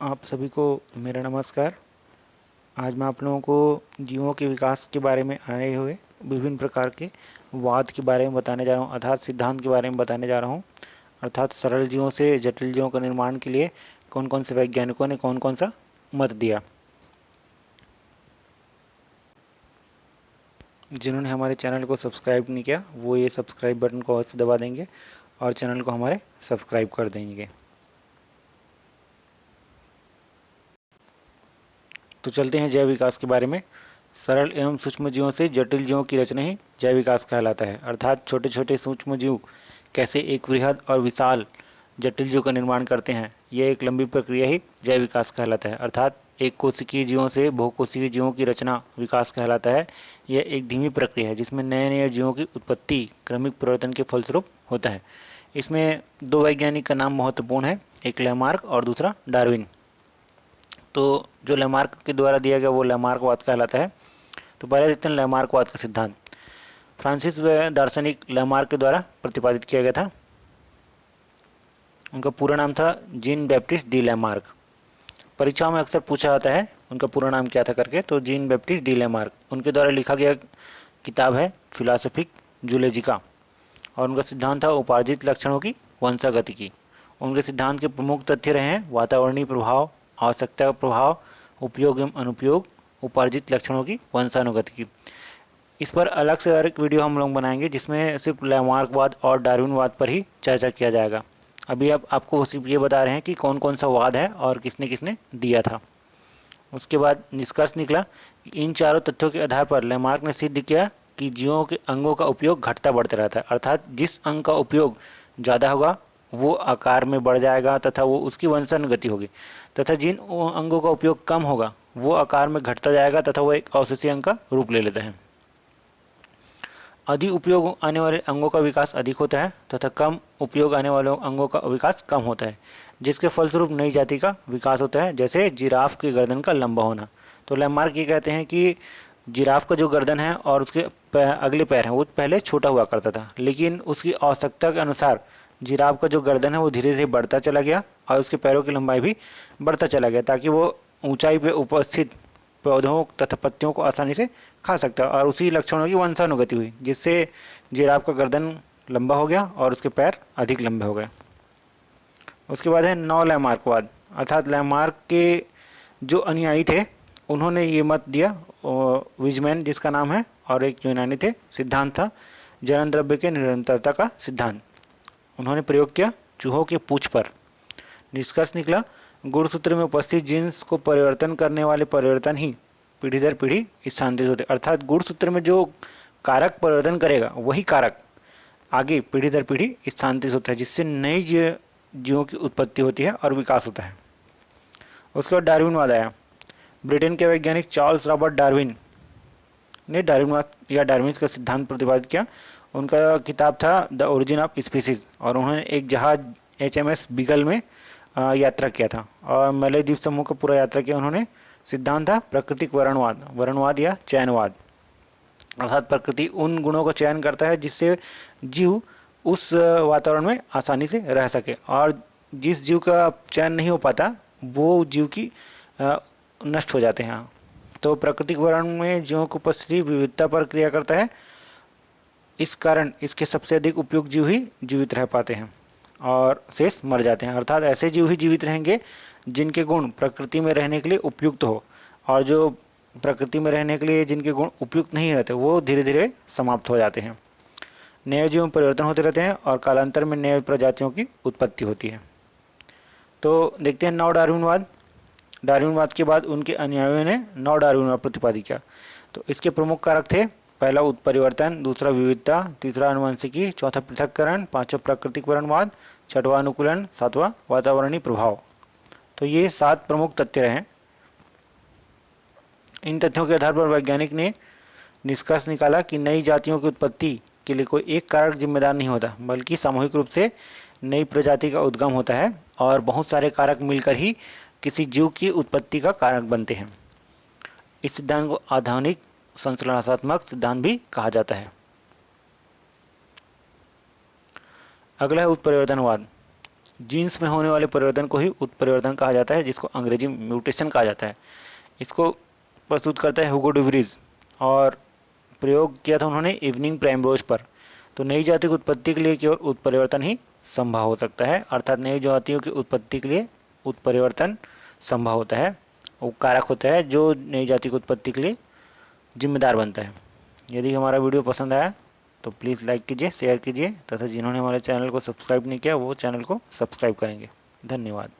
आप सभी को मेरा नमस्कार। आज मैं आप लोगों को जीवों के विकास के बारे में आए हुए विभिन्न प्रकार के वाद के बारे में बताने जा रहा हूँ, अर्थात सिद्धांत के बारे में बताने जा रहा हूँ। अर्थात सरल जीवों से जटिल जीवों का निर्माण के लिए कौन कौन से वैज्ञानिकों ने कौन कौन सा मत दिया। जिन्होंने हमारे चैनल को सब्सक्राइब नहीं किया वो ये सब्सक्राइब बटन को अवश्य दबा देंगे और चैनल को हमारे सब्सक्राइब कर देंगे। तो चलते हैं जैव विकास के बारे में। सरल एवं सूक्ष्म जीवों से जटिल जीवों की रचना ही जैव विकास कहलाता है। अर्थात छोटे छोटे सूक्ष्म जीव कैसे एक वृहद और विशाल जटिल जीव का निर्माण करते हैं, यह एक लंबी प्रक्रिया ही जैव विकास कहलाता है। अर्थात एक कोशिकीय जीवों से बहुकोशिकीय जीवों की रचना विकास कहलाता है। यह एक धीमी प्रक्रिया है जिसमें नए नए जीवों की उत्पत्ति क्रमिक परिवर्तन के फलस्वरूप होता है। इसमें दो वैज्ञानिक का नाम महत्वपूर्ण है, एक लैमार्क और दूसरा डार्विन। तो जो लैमार्क के द्वारा दिया गया वो लैमार्कवाद कहलाता है। तो पहले देखते हैं लैमार्कवाद का सिद्धांत। फ्रांसिस दार्शनिक लैमार्क के द्वारा प्रतिपादित किया गया था। उनका पूरा नाम था जीन बैप्टिस्ट डी लैमार्क। परीक्षाओं में अक्सर पूछा जाता है उनका पूरा नाम क्या था करके, तो जीन बैप्टिस्ट डी लैमार्क। उनके द्वारा लिखा गया किताब है फिलासफिक जूलॉजिका और उनका सिद्धांत था उपार्जित लक्षणों की वंशागति की। उनके सिद्धांत के प्रमुख तथ्य रहे हैं वातावरणीय प्रभाव, आवश्यकता का प्रभाव, उपयोग एवं अनुपयोग, उपार्जित लक्षणों की वंशानुगति की। इस पर अलग से एक वीडियो हम लोग बनाएंगे जिसमें सिर्फ लैमार्कवाद और डार्विनवाद पर ही चर्चा किया जाएगा। अभी अब आपको सिर्फ ये बता रहे हैं कि कौन कौन सा वाद है और किसने किसने दिया था। उसके बाद निष्कर्ष निकला कि इन चारों तथ्यों के आधार पर लैमार्क ने सिद्ध किया कि जीवों के अंगों का उपयोग घटता बढ़ता रहता है। अर्थात जिस अंग का उपयोग ज़्यादा होगा वो आकार में बढ़ जाएगा तथा वो उसकी वंशानुगति होगी, तथा जिन अंगों का उपयोग कम होगा वो आकार में घटता जाएगा तथा वो एक अवशेषीय अंग का रूप ले लेते हैं। अधिक उपयोग आने वाले अंगों का विकास अधिक होता है तथा कम उपयोग आने वाले अंगों का विकास कम होता है, जिसके फलस्वरूप नई जाति का विकास होता है, जैसे जिराफ की गर्दन का लंबा होना। तो लैमार्क ये कहते हैं कि जिराफ का जो गर्दन है और उसके अगले पैर हैं वो पहले छोटा हुआ करता था, लेकिन उसकी आवश्यकता के अनुसार जिराफ का जो गर्दन है वो धीरे धीरे बढ़ता चला गया और उसके पैरों की लंबाई भी बढ़ता चला गया ताकि वो ऊंचाई पर उपस्थित पौधों तथा पत्तियों को आसानी से खा सकता है। और उसी लक्षणों की वंशानुगति हुई जिससे जिराफ का गर्दन लंबा हो गया और उसके पैर अधिक लंबे हो गए। उसके बाद है नौ लैमार्कवाद। अर्थात लैमार्क के जो अनुयायी थे उन्होंने ये मत दिया, विजमैन जिसका नाम है और एक यूनानी थे, सिद्धांत था जनन द्रव्य के निरंतरता का सिद्धांत। उन्होंने प्रयोग किया चूहों के पूंछ पर। निष्कर्ष निकला गुणसूत्र में उपस्थित जीन्स को परिवर्तन करने वाले परिवर्तन ही पीढ़ी दर पीढ़ी स्थानांतरित होते। अर्थात गुणसूत्र में जो कारक परिवर्तन करेगा वही कारक आगे पीढ़ी दर पीढ़ी स्थानांतरित होता है, जिससे नई जीवों की उत्पत्ति होती है और विकास होता है। उसके बाद डार्विनवाद आया। ब्रिटेन के वैज्ञानिक चार्ल्स रॉबर्ट डार्विन ने डार्विनवाद या डार्विन का सिद्धांत प्रतिपादित किया। उनका किताब था द ओरिजिन ऑफ स्पीसीज और उन्होंने एक जहाज HMS बीगल में यात्रा किया था और मलय द्वीप समूह का पूरा यात्रा किया उन्होंने। सिद्धांत था प्राकृतिक वर्णवाद या चयनवाद। अर्थात प्रकृति उन गुणों का चयन करता है जिससे जीव उस वातावरण में आसानी से रह सके, और जिस जीव का चयन नहीं हो पाता वो जीव की नष्ट हो जाते हैं। तो प्राकृतिक वर्ण में जीवों की उपस्थिति विविधता पर क्रिया करता है, इस कारण इसके सबसे अधिक उपयुक्त जीव ही जीवित रह पाते हैं और शेष मर जाते हैं। अर्थात ऐसे जीव ही जीवित रहेंगे जिनके गुण प्रकृति में रहने के लिए उपयुक्त हो, और जो प्रकृति में रहने के लिए जिनके गुण उपयुक्त नहीं रहते वो धीरे धीरे समाप्त हो जाते हैं। नए जीवों में परिवर्तन होते रहते हैं और कालांतर में नए प्रजातियों की उत्पत्ति होती है। तो देखते हैं नव डार्विनवाद। डार्विनवाद के बाद उनके अनुयायियों ने नव डार्विनवाद प्रतिपादित किया। तो इसके प्रमुख कारक थे पहला उत्परिवर्तन, दूसरा विविधता, तीसरा आनुवंशिकी, चौथा पृथक्करण, पांचवा प्राकृतिक वर्णवाद, छठवां अनुकूलन, सातवां वातावरणीय प्रभाव। तो ये 7 प्रमुख तथ्य रहे। इन तथ्यों के आधार पर वैज्ञानिक ने निष्कर्ष निकाला कि नई जातियों की उत्पत्ति के लिए कोई एक कारक जिम्मेदार नहीं होता, बल्कि सामूहिक रूप से नई प्रजाति का उद्गम होता है और बहुत सारे कारक मिलकर ही किसी जीव की उत्पत्ति का कारक बनते हैं। इस सिद्धांत को आधुनिक संश्लेषणात्मक सिद्धांत भी कहा जाता है। अगला है उत्परिवर्तनवाद। जीन्स में होने वाले परिवर्तन को ही उत्परिवर्तन कहा जाता है, जिसको अंग्रेजी म्यूटेशन कहा जाता है। इसको प्रस्तुत करता है हुगो डुवरीज और प्रयोग किया था उन्होंने इवनिंग प्राइमरोज पर। तो नई जाति की उत्पत्ति के लिए केवल उत्परिवर्तन ही संभव हो सकता है, अर्थात नई जातियों की उत्पत्ति के लिए उत्परिवर्तन संभव होता है, वो कारक होता है जो नई जाति की उत्पत्ति के लिए जिम्मेदार बनता है। यदि हमारा वीडियो पसंद आया तो प्लीज़ लाइक कीजिए, शेयर कीजिए तथा जिन्होंने हमारे चैनल को सब्सक्राइब नहीं किया वो चैनल को सब्सक्राइब करेंगे। धन्यवाद।